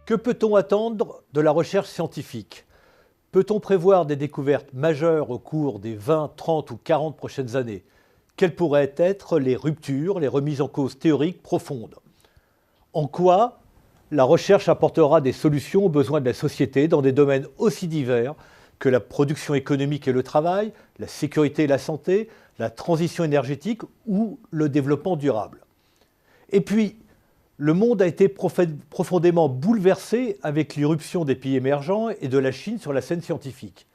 Que peut-on attendre de la recherche scientifique? Peut-on prévoir des découvertes majeures au cours des 20, 30 ou 40 prochaines années? Quelles pourraient être les ruptures, les remises en cause théoriques profondes? En quoi la recherche apportera des solutions aux besoins de la société dans des domaines aussi divers que la production économique et le travail, la sécurité et la santé, la transition énergétique ou le développement durable? Et puis, le monde a été profondément bouleversé avec l'irruption des pays émergents et de la Chine sur la scène scientifique.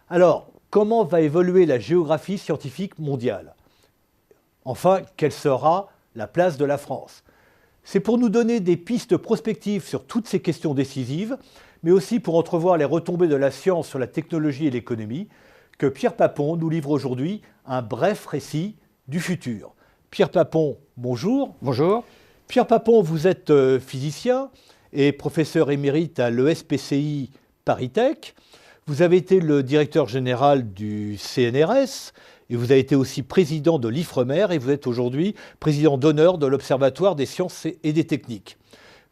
Alors, comment va évoluer la géographie scientifique mondiale? Enfin, quelle sera la place de la France? C'est pour nous donner des pistes prospectives sur toutes ces questions décisives, mais aussi pour entrevoir les retombées de la science sur la technologie et l'économie, que Pierre Papon nous livre aujourd'hui un bref récit du futur. Pierre Papon, bonjour. Bonjour. Pierre Papon, vous êtes physicien et professeur émérite à l'ESPCI Paris-Tech. Vous avez été le directeur général du CNRS et vous avez été aussi président de l'IFREMER et vous êtes aujourd'hui président d'honneur de l'Observatoire des sciences et des techniques.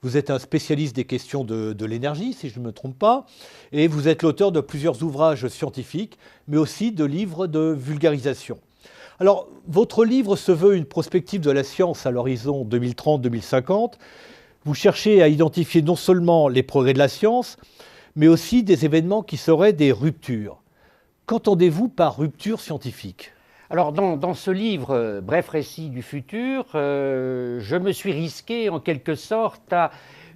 Vous êtes un spécialiste des questions de l'énergie, si je ne me trompe pas, et vous êtes l'auteur de plusieurs ouvrages scientifiques, mais aussi de livres de vulgarisation. Alors, votre livre se veut une prospective de la science à l'horizon 2030-2050. Vous cherchez à identifier non seulement les progrès de la science, mais aussi des événements qui seraient des ruptures. Qu'entendez-vous par rupture scientifique ? Alors, dans ce livre, Bref récit du futur, je me suis risqué en quelque sorte à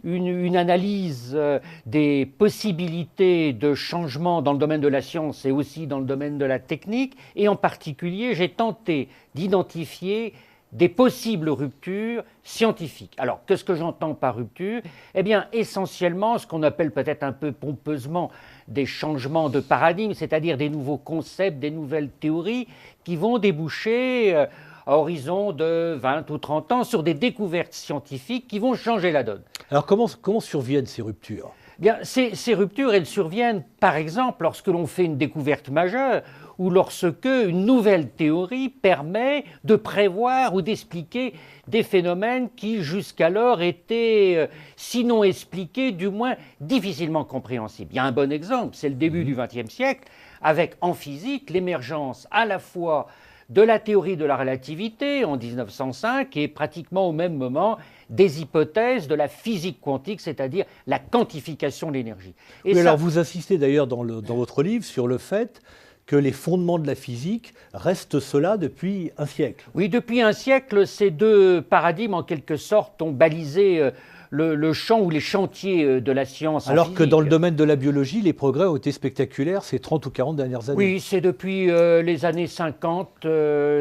une analyse des possibilités de changement dans le domaine de la science et aussi dans le domaine de la technique. Et en particulier, j'ai tenté d'identifier des possibles ruptures scientifiques. Alors, qu'est-ce que j'entends par rupture? Eh bien, essentiellement, ce qu'on appelle peut-être un peu pompeusement des changements de paradigme, c'est-à-dire des nouveaux concepts, des nouvelles théories qui vont déboucher à horizon de 20 ou 30 ans sur des découvertes scientifiques qui vont changer la donne. Alors, comment surviennent ces ruptures? Bien, ces ruptures, elles surviennent, par exemple, lorsque l'on fait une découverte majeure ou lorsque une nouvelle théorie permet de prévoir ou d'expliquer des phénomènes qui, jusqu'alors, étaient, sinon expliqués, du moins difficilement compréhensibles. Il y a un bon exemple, c'est le début du XXe siècle, avec en physique l'émergence à la fois de la théorie de la relativité en 1905 et pratiquement au même moment des hypothèses de la physique quantique, c'est-à-dire la quantification de l'énergie. Oui, alors vous insistez d'ailleurs dans votre livre sur le fait que les fondements de la physique restent ceux-là depuis un siècle. Oui, depuis un siècle, ces deux paradigmes, en quelque sorte, ont balisé le champ ou les chantiers de la science. Alors que dans le domaine de la biologie, les progrès ont été spectaculaires ces 30 ou 40 dernières années. Oui, c'est depuis les années 50,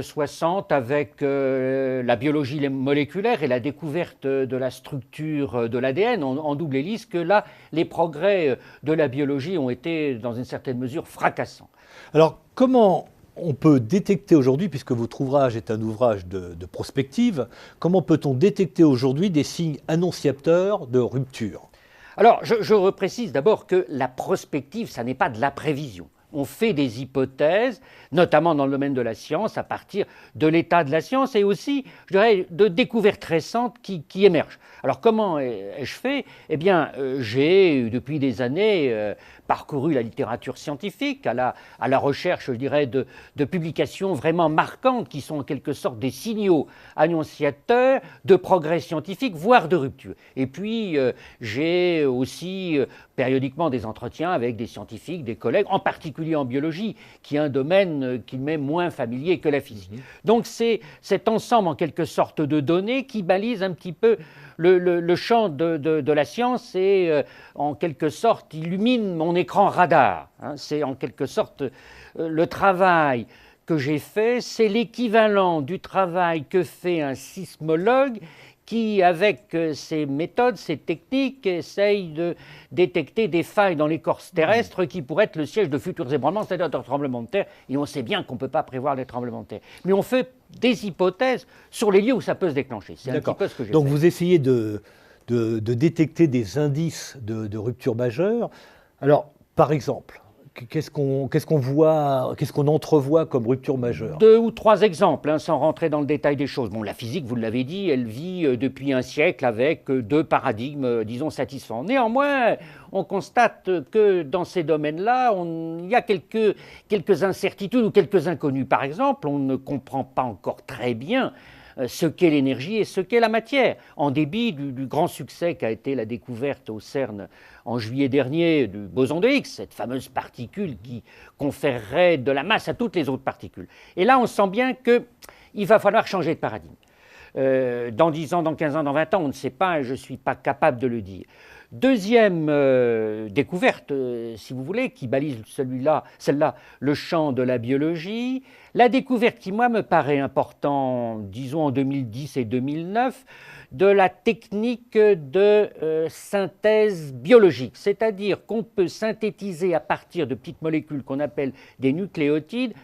60, avec la biologie moléculaire et la découverte de la structure de l'ADN en double hélice, que là, les progrès de la biologie ont été, dans une certaine mesure, fracassants. Alors, comment on peut détecter aujourd'hui, puisque votre ouvrage est un ouvrage de prospective, comment peut-on détecter aujourd'hui des signes annonciateurs de rupture? Alors, je reprécise d'abord que la prospective, ça n'est pas de la prévision. On fait des hypothèses, notamment dans le domaine de la science, à partir de l'état de la science et aussi, je dirais, de découvertes récentes qui émergent. Alors, comment ai-je fait? Eh bien, j'ai, depuis des années, parcouru la littérature scientifique à la recherche, je dirais, de publications vraiment marquantes qui sont en quelque sorte des signaux annonciateurs de progrès scientifiques, voire de rupture. Et puis, j'ai aussi périodiquement des entretiens avec des scientifiques, des collègues, en particulier en biologie, qui est un domaine qui m'est moins familier que la physique. Donc c'est cet ensemble en quelque sorte de données qui balise un petit peu le champ de la science et en quelque sorte illumine mon écran radar. C'est en quelque sorte le travail que j'ai fait, c'est l'équivalent du travail que fait un sismologue qui, avec ses méthodes, ses techniques, essaye de détecter des failles dans l'écorce terrestre qui pourraient être le siège de futurs ébranlements, c'est-à-dire de tremblements de terre. Et on sait bien qu'on ne peut pas prévoir les tremblements de terre. Mais on fait des hypothèses sur les lieux où ça peut se déclencher. C'est un petit peu ce que j'ai fait. Donc vous essayez de détecter des indices de rupture majeure. Alors, par exemple, qu'est-ce qu'on voit, qu'est-ce qu'on entrevoit comme rupture majeure? 2 ou 3 exemples, hein, sans rentrer dans le détail des choses. Bon, la physique, vous l'avez dit, elle vit depuis un siècle avec 2 paradigmes, disons, satisfaisants. Néanmoins, on constate que dans ces domaines-là, il y a quelques incertitudes ou quelques inconnus. Par exemple, on ne comprend pas encore très bien ce qu'est l'énergie et ce qu'est la matière. En dépit du grand succès qu'a été la découverte au CERN en juillet dernier du boson de Higgs, cette fameuse particule qui conférerait de la masse à toutes les autres particules. Et là, on sent bien qu'il va falloir changer de paradigme. Dans 10 ans, dans 15 ans, dans 20 ans, on ne sait pas, et je ne suis pas capable de le dire. Deuxième découverte, si vous voulez, qui balise celle-là, le champ de la biologie. La découverte qui, moi, me paraît importante, disons en 2010 et 2009, de la technique de synthèse biologique, c'est-à-dire qu'on peut synthétiser à partir de petites molécules qu'on appelle des nucléotides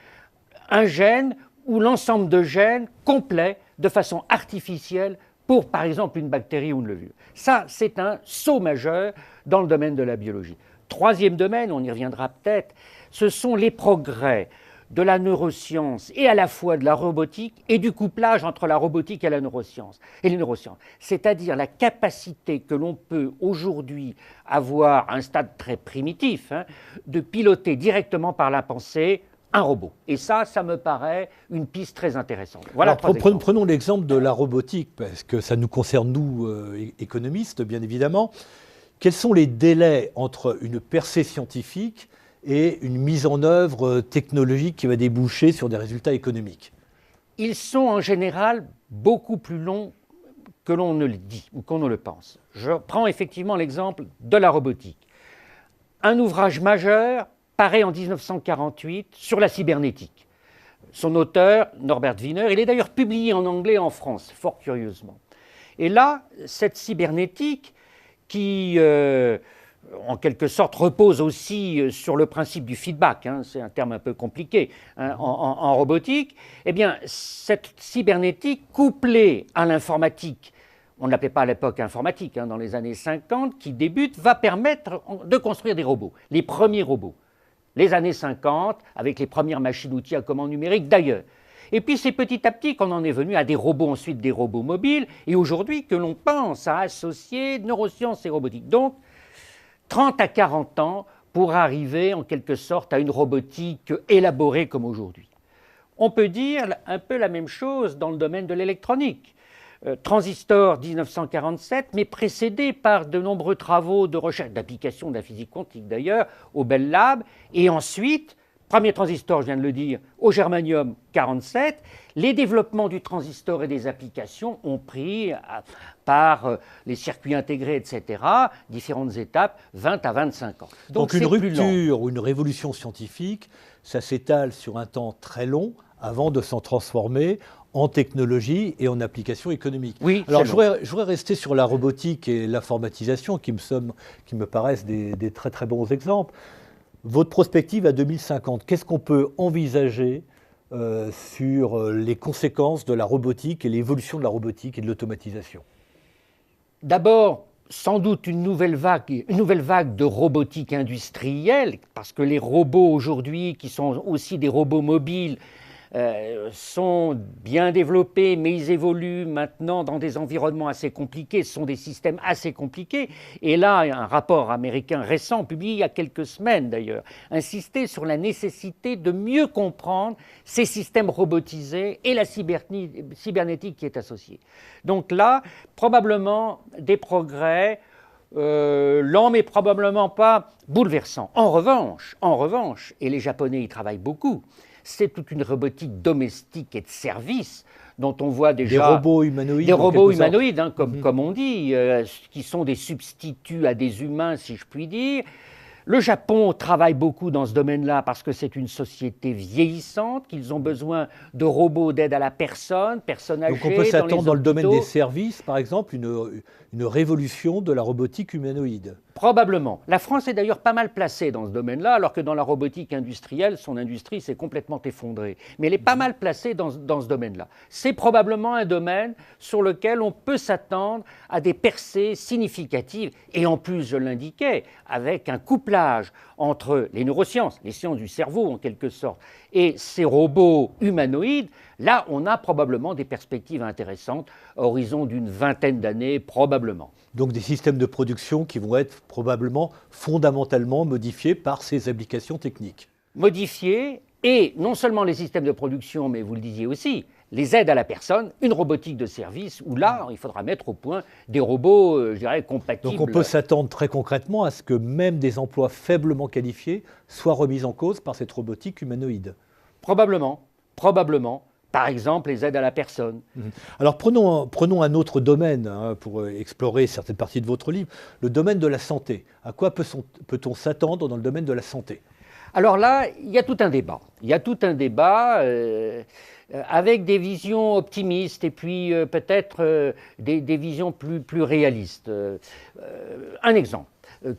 un gène ou l'ensemble de gènes complets de façon artificielle pour, par exemple, une bactérie ou une levure. Ça, c'est un saut majeur dans le domaine de la biologie. Troisième domaine, on y reviendra peut-être, ce sont les progrès de la neuroscience et à la fois de la robotique et du couplage entre la robotique et la neuroscience. Et les neurosciences, c'est-à-dire la capacité que l'on peut aujourd'hui avoir à un stade très primitif, de piloter directement par la pensée un robot. Et ça me paraît une piste très intéressante. Voilà. Alors, prenons l'exemple de la robotique, parce que ça nous concerne, nous, économistes, bien évidemment. Quels sont les délais entre une percée scientifique et une mise en œuvre technologique qui va déboucher sur des résultats économiques? Ils sont en général beaucoup plus longs que l'on ne le dit ou qu'on ne le pense. Je prends effectivement l'exemple de la robotique. Un ouvrage majeur paraît en 1948 sur la cybernétique. Son auteur, Norbert Wiener, il est d'ailleurs publié en anglais en France, fort curieusement. Et là, cette cybernétique qui, en quelque sorte, repose aussi sur le principe du feedback, c'est un terme un peu compliqué en robotique, eh bien, cette cybernétique couplée à l'informatique, on ne l'appelait pas à l'époque informatique, dans les années 50, qui débute, va permettre de construire des robots, les premiers robots. Les années 50, avec les premières machines-outils à commande numérique d'ailleurs. Et puis c'est petit à petit qu'on en est venu à des robots, ensuite des robots mobiles, et aujourd'hui que l'on pense à associer neurosciences et robotique. Donc, 30 à 40 ans pour arriver en quelque sorte à une robotique élaborée comme aujourd'hui. On peut dire un peu la même chose dans le domaine de l'électronique. Transistor 1947, mais précédé par de nombreux travaux de recherche, d'application de la physique quantique d'ailleurs, au Bell Lab, et ensuite, premier transistor, je viens de le dire, au germanium 47, les développements du transistor et des applications ont pris, par les circuits intégrés, etc., différentes étapes, 20 à 25 ans. Donc une rupture ou une révolution scientifique, ça s'étale sur un temps très long avant de s'en transformer en technologie et en application économique. Oui, alors je voudrais rester sur la robotique et l'informatisation qui me paraissent des très très bons exemples. Votre prospective à 2050, qu'est-ce qu'on peut envisager sur les conséquences de la robotique et l'évolution de la robotique et de l'automatisation? D'abord, sans doute une nouvelle vague de robotique industrielle, parce que les robots aujourd'hui, qui sont aussi des robots mobiles, sont bien développés, mais ils évoluent maintenant dans des environnements assez compliqués, ce sont des systèmes assez compliqués. Et là, un rapport américain récent, publié il y a quelques semaines d'ailleurs, insistait sur la nécessité de mieux comprendre ces systèmes robotisés et la cybernétique qui est associée. Donc là, probablement des progrès lents, mais probablement pas bouleversants. En revanche, et les Japonais y travaillent beaucoup, c'est toute une robotique domestique et de service dont on voit déjà... Des robots humanoïdes. Des robots humanoïdes, comme on dit, qui sont des substituts à des humains, si je puis dire. Le Japon travaille beaucoup dans ce domaine-là parce que c'est une société vieillissante, qu'ils ont besoin de robots d'aide à la personne, personnes âgées. Donc on peut s'attendre dans le domaine des services, par exemple, une révolution de la robotique humanoïde. Probablement. La France est d'ailleurs pas mal placée dans ce domaine-là, alors que dans la robotique industrielle, son industrie s'est complètement effondrée. Mais elle est pas mal placée dans ce domaine-là. C'est probablement un domaine sur lequel on peut s'attendre à des percées significatives. Et en plus, je l'indiquais, avec un couplage entre les neurosciences, les sciences du cerveau en quelque sorte, et ces robots humanoïdes, là, on a probablement des perspectives intéressantes, à horizon d'une vingtaine d'années, probablement. Donc des systèmes de production qui vont être probablement fondamentalement modifiés par ces applications techniques. Modifiés, et non seulement les systèmes de production, mais vous le disiez aussi, les aides à la personne, une robotique de service, où là, il faudra mettre au point des robots, je dirais, compatibles. Donc on peut s'attendre très concrètement à ce que même des emplois faiblement qualifiés soient remis en cause par cette robotique humanoïde. Probablement, probablement. Par exemple, les aides à la personne. Alors prenons un autre domaine pour explorer certaines parties de votre livre, le domaine de la santé. À quoi peut-on s'attendre dans le domaine de la santé ? Alors là, il y a tout un débat. Il y a tout un débat avec des visions optimistes et puis peut-être des visions plus réalistes. Un exemple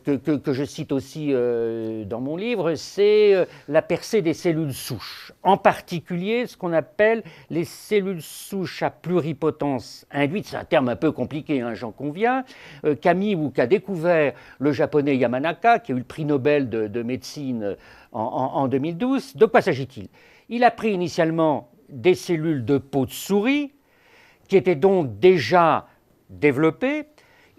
que je cite aussi dans mon livre, c'est la percée des cellules souches. En particulier, ce qu'on appelle les cellules souches à pluripotence induite. C'est un terme un peu compliqué, hein, j'en conviens. Qu'a découvert le japonais Yamanaka, qui a eu le prix Nobel de médecine en 2012. De quoi s'agit-il ? Il a pris initialement des cellules de peau de souris, qui étaient donc déjà développées.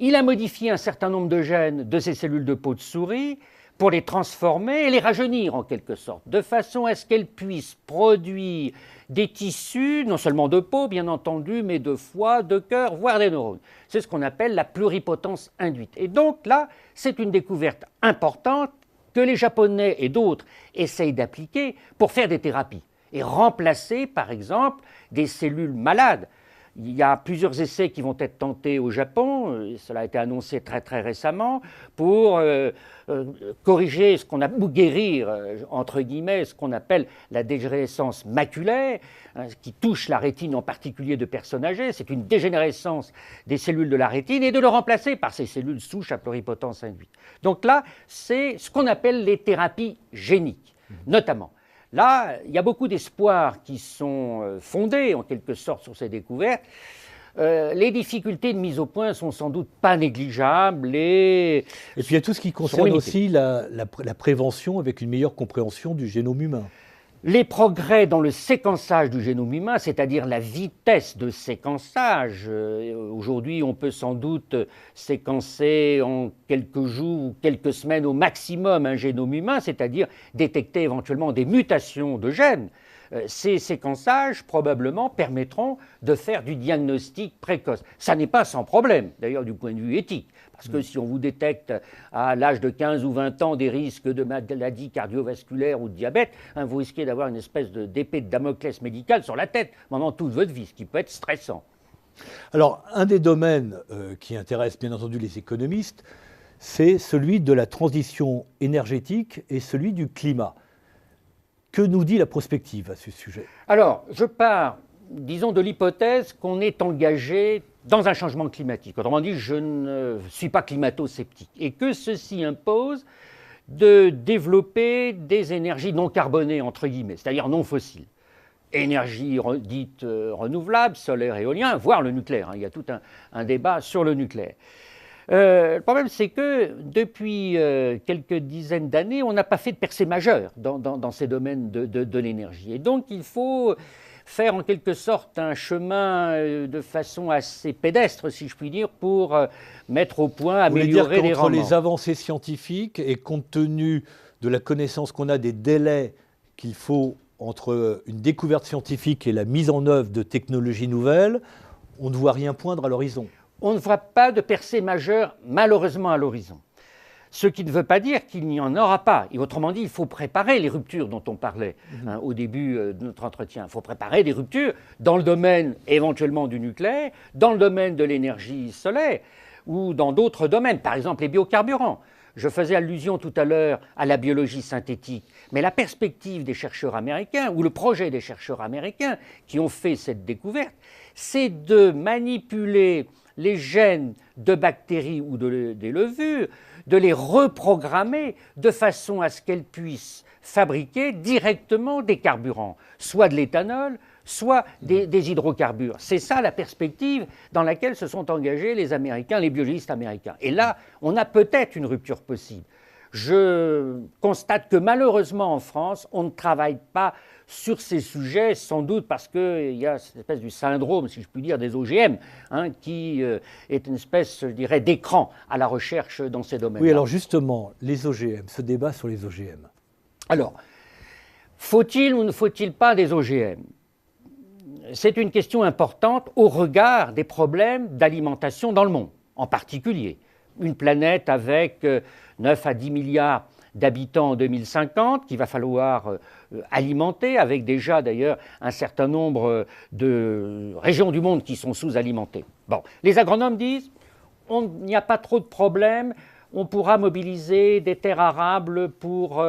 Il a modifié un certain nombre de gènes de ces cellules de peau de souris pour les transformer et les rajeunir en quelque sorte, de façon à ce qu'elles puissent produire des tissus, non seulement de peau bien entendu, mais de foie, de cœur, voire des neurones. C'est ce qu'on appelle la pluripotence induite. Et donc là, c'est une découverte importante que les Japonais et d'autres essayent d'appliquer pour faire des thérapies et remplacer par exemple des cellules malades. Il y a plusieurs essais qui vont être tentés au Japon, cela a été annoncé très très récemment, pour corriger ce qu'on a, ou guérir, entre guillemets, ce qu'on appelle la dégénérescence maculaire, qui touche la rétine en particulier de personnes âgées. C'est une dégénérescence des cellules de la rétine et de le remplacer par ces cellules souches à pluripotence induite. Donc là, c'est ce qu'on appelle les thérapies géniques, notamment. Là, il y a beaucoup d'espoirs qui sont fondés, en quelque sorte, sur ces découvertes. Les difficultés de mise au point sont sans doute pas négligeables. Et puis il y a tout ce qui concerne aussi la prévention avec une meilleure compréhension du génome humain. Les progrès dans le séquençage du génome humain, c'est-à-dire la vitesse de séquençage, aujourd'hui on peut sans doute séquencer en quelques jours ou quelques semaines au maximum un génome humain, c'est-à-dire détecter éventuellement des mutations de gènes. Ces séquençages probablement permettront de faire du diagnostic précoce. Ça n'est pas sans problème, d'ailleurs du point de vue éthique, parce que si on vous détecte à l'âge de 15 ou 20 ans des risques de maladies cardiovasculaires ou de diabète, vous risquez d'avoir une espèce d'épée de Damoclès médicale sur la tête pendant toute votre vie, ce qui peut être stressant. Alors, un des domaines qui intéresse bien entendu les économistes, c'est celui de la transition énergétique et celui du climat. Que nous dit la prospective à ce sujet ? Alors, je pars, disons, de l'hypothèse qu'on est engagé dans un changement climatique. Autrement dit, je ne suis pas climato-sceptique. Et que ceci impose de développer des énergies non carbonées, entre guillemets, c'est-à-dire non fossiles. Énergie dite renouvelable, solaire, éolien, voire le nucléaire. Il y a tout un débat sur le nucléaire. Le problème, c'est que depuis quelques dizaines d'années, on n'a pas fait de percée majeure dans ces domaines de l'énergie. Et donc, il faut faire en quelque sorte un chemin de façon assez pédestre, si je puis dire, pour mettre au point, améliorer les rendements. Entre les avancées scientifiques et compte tenu de la connaissance qu'on a des délais qu'il faut entre une découverte scientifique et la mise en œuvre de technologies nouvelles, on ne voit rien poindre à l'horizon. On ne voit pas de percée majeure, malheureusement, à l'horizon. Ce qui ne veut pas dire qu'il n'y en aura pas. Et autrement dit, il faut préparer les ruptures dont on parlait au début de notre entretien. Il faut préparer des ruptures dans le domaine éventuellement du nucléaire, dans le domaine de l'énergie solaire ou dans d'autres domaines, par exemple les biocarburants. Je faisais allusion tout à l'heure à la biologie synthétique, mais la perspective des chercheurs américains, ou le projet des chercheurs américains qui ont fait cette découverte, c'est de manipuler les gènes de bactéries ou des levures, de les reprogrammer de façon à ce qu'elles puissent fabriquer directement des carburants, soit de l'éthanol, soit des hydrocarbures. C'est ça la perspective dans laquelle se sont engagés les Américains, les biologistes américains. Et là, on a peut-être une rupture possible. Je constate que malheureusement en France, on ne travaille pas sur ces sujets, sans doute parce qu'il y a cette espèce du syndrome, si je puis dire, des OGM, qui est une espèce, je dirais, d'écran à la recherche dans ces domaines-là. Oui, alors justement, les OGM, ce débat sur les OGM. Alors, faut-il ou ne faut-il pas des OGM ? C'est une question importante au regard des problèmes d'alimentation dans le monde, en particulier. Une planète avec 9 à 10 milliards d'habitants en 2050, qu'il va falloir alimenter, avec déjà d'ailleurs un certain nombre de régions du monde qui sont sous-alimentées. Bon, les agronomes disent il n'y a pas trop de problèmes, on pourra mobiliser des terres arables pour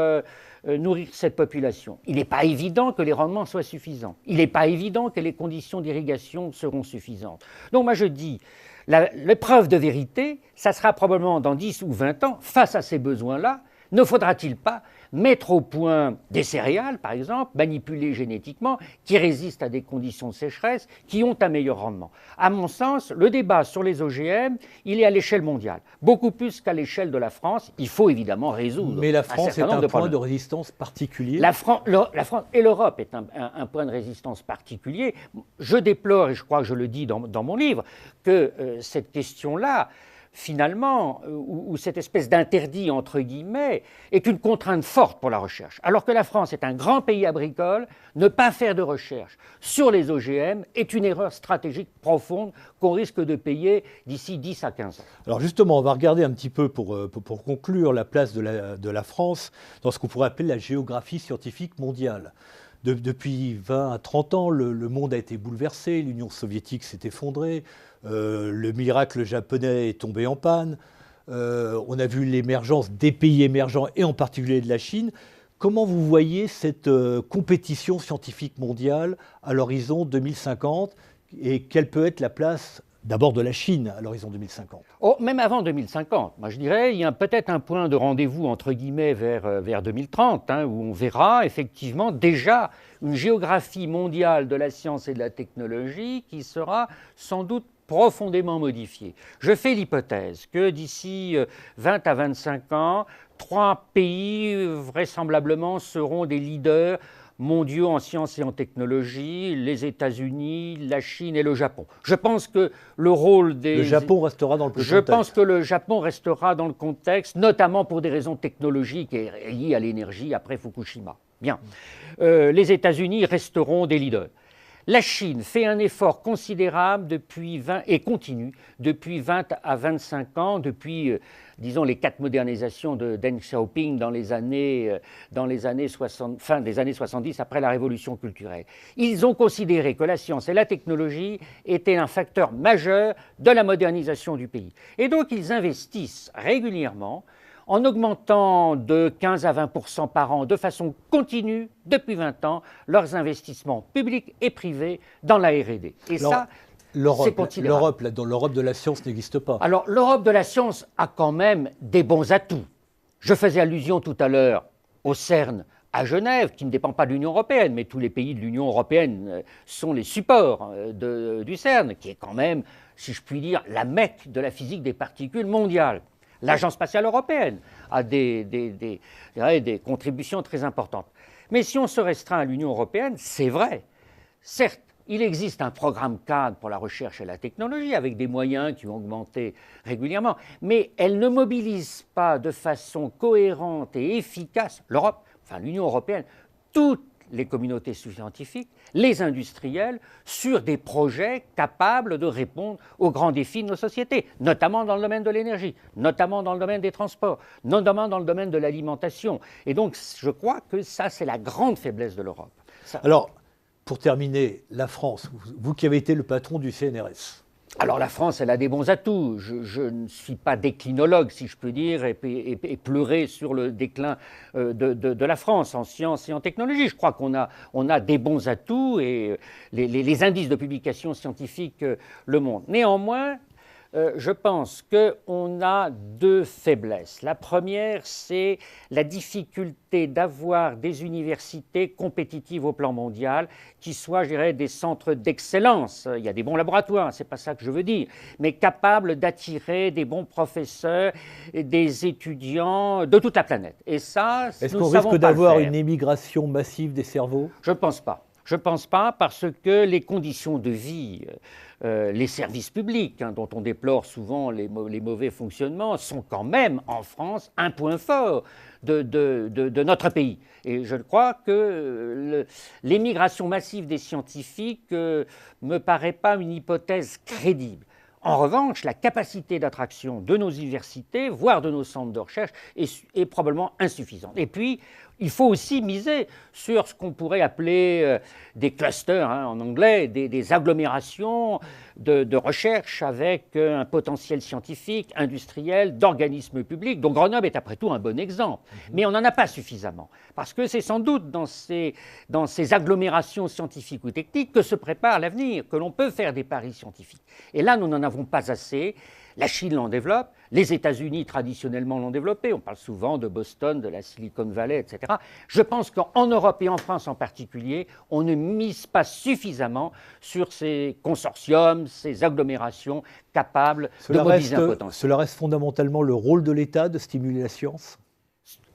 nourrir cette population. Il n'est pas évident que les rendements soient suffisants. Il n'est pas évident que les conditions d'irrigation seront suffisantes. Donc moi je dis, l'épreuve de vérité, ça sera probablement dans 10 ou 20 ans, face à ces besoins-là, ne faudra-t-il pas mettre au point des céréales, par exemple, manipulées génétiquement, qui résistent à des conditions de sécheresse, qui ont un meilleur rendement? À mon sens, le débat sur les OGM, il est à l'échelle mondiale, beaucoup plus qu'à l'échelle de la France. Il faut évidemment résoudre. Mais la France est un point de résistance particulier. La France et l'Europe est un point de résistance particulier. Je déplore, et je crois que je le dis dans mon livre, que cette question-là, finalement, où cette espèce d'interdit, entre guillemets, est une contrainte forte pour la recherche. Alors que la France est un grand pays agricole, ne pas faire de recherche sur les OGM est une erreur stratégique profonde qu'on risque de payer d'ici 10 à 15 ans. Alors justement, on va regarder un petit peu, pour conclure, la place de la France dans ce qu'on pourrait appeler la géographie scientifique mondiale. Depuis 20 à 30 ans, le monde a été bouleversé, l'Union soviétique s'est effondrée, le miracle japonais est tombé en panne, on a vu l'émergence des pays émergents et en particulier de la Chine. Comment vous voyez cette compétition scientifique mondiale à l'horizon 2050 et quelle peut être la place d'abord de la Chine à l'horizon 2050? Même avant 2050, moi je dirais, il y a peut-être un point de rendez-vous entre guillemets vers 2030, où on verra effectivement déjà une géographie mondiale de la science et de la technologie qui sera sans doute profondément modifiée. Je fais l'hypothèse que d'ici 20 à 25 ans, 3 pays vraisemblablement seront des leaders mondiaux en sciences et en technologie, les États-Unis, la Chine et le Japon. Je pense que le rôle des... Le Japon restera dans le contexte. Je pense que le Japon restera dans le contexte, notamment pour des raisons technologiques et liées à l'énergie après Fukushima. Bien. Les États-Unis resteront des leaders. La Chine fait un effort considérable depuis 20 et continue depuis 20 à 25 ans, depuis disons les 4 modernisations de Deng Xiaoping dans les années 60, fin des années 70 après la révolution culturelle. Ils ont considéré que la science et la technologie étaient un facteur majeur de la modernisation du pays. Et donc ils investissent régulièrement en augmentant de 15 à 20% par an de façon continue, depuis 20 ans, leurs investissements publics et privés dans la R&D. Et alors, ça, c'est considérable. L'Europe de la science n'existe pas. Alors, l'Europe de la science a quand même des bons atouts. Je faisais allusion tout à l'heure au CERN à Genève, qui ne dépend pas de l'Union européenne, mais tous les pays de l'Union européenne sont les supports du CERN, qui est quand même, si je puis dire, la Mecque de la physique des particules mondiale. L'Agence spatiale européenne a des contributions très importantes. Mais si on se restreint à l'Union européenne, c'est vrai. Certes, il existe un programme cadre pour la recherche et la technologie avec des moyens qui ont augmenté régulièrement, mais elle ne mobilise pas de façon cohérente et efficace l'Europe, enfin l'Union européenne, toutes les communautés scientifiques, les industriels, sur des projets capables de répondre aux grands défis de nos sociétés, notamment dans le domaine de l'énergie, notamment dans le domaine des transports, notamment dans le domaine de l'alimentation. Et donc, je crois que ça, c'est la grande faiblesse de l'Europe. Alors, pour terminer, la France, vous qui avez été le patron du CNRS. Alors la France, elle a des bons atouts. Je ne suis pas déclinologue, si je peux dire, et pleurer sur le déclin de la France en sciences et en technologie. Je crois qu'on a des bons atouts et les indices de publication scientifique le montrent. Néanmoins, Je pense qu'on a deux faiblesses. La première, c'est la difficulté d'avoir des universités compétitives au plan mondial qui soient, je dirais, des centres d'excellence. Il y a des bons laboratoires, c'est pas ça que je veux dire, mais capables d'attirer des bons professeurs, et des étudiants de toute la planète. Et ça, est-ce nous qu'on savons risque pas le d'avoir faire. une émigration massive des cerveaux? Je ne pense pas. Je ne pense pas parce que les conditions de vie, les services publics, dont on déplore souvent les mauvais fonctionnements, sont quand même en France un point fort de notre pays. Et je crois que l'émigration massive des scientifiques ne me paraît pas une hypothèse crédible. En revanche, la capacité d'attraction de nos universités, voire de nos centres de recherche, est probablement insuffisante. Et puis, il faut aussi miser sur ce qu'on pourrait appeler des clusters, en anglais, des agglomérations de recherche avec un potentiel scientifique, industriel, d'organismes publics. Donc Grenoble est après tout un bon exemple. Mais on n'en a pas suffisamment. Parce que c'est sans doute dans ces agglomérations scientifiques ou techniques que se prépare l'avenir, que l'on peut faire des paris scientifiques. Et là, nous n'en avons pas assez. La Chine l'en développe, les États-Unis traditionnellement l'ont développé, on parle souvent de Boston, de la Silicon Valley, etc. Je pense qu'en Europe et en France en particulier, on ne mise pas suffisamment sur ces consortiums, ces agglomérations capables de mobiliser un potentiel. Cela reste fondamentalement le rôle de l'État de stimuler la science?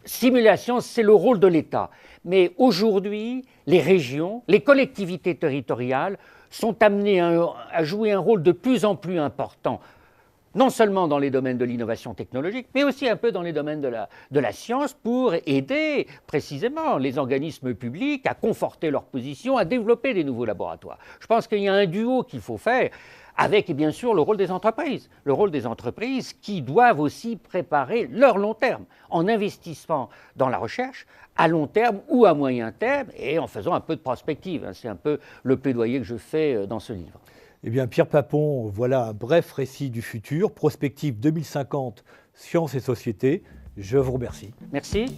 Stimulation, c'est le rôle de l'État. Mais aujourd'hui, les régions, les collectivités territoriales sont amenées à jouer un rôle de plus en plus important, non seulement dans les domaines de l'innovation technologique, mais aussi un peu dans les domaines de la science pour aider précisément les organismes publics à conforter leur position, à développer des nouveaux laboratoires. Je pense qu'il y a un duo qu'il faut faire avec, bien sûr, le rôle des entreprises. Le rôle des entreprises qui doivent aussi préparer leur long terme en investissant dans la recherche à long terme ou à moyen terme et en faisant un peu de prospective. C'est un peu le plaidoyer que je fais dans ce livre. Eh bien, Pierre Papon, voilà un bref récit du futur, prospective 2050, sciences et société. Je vous remercie. Merci.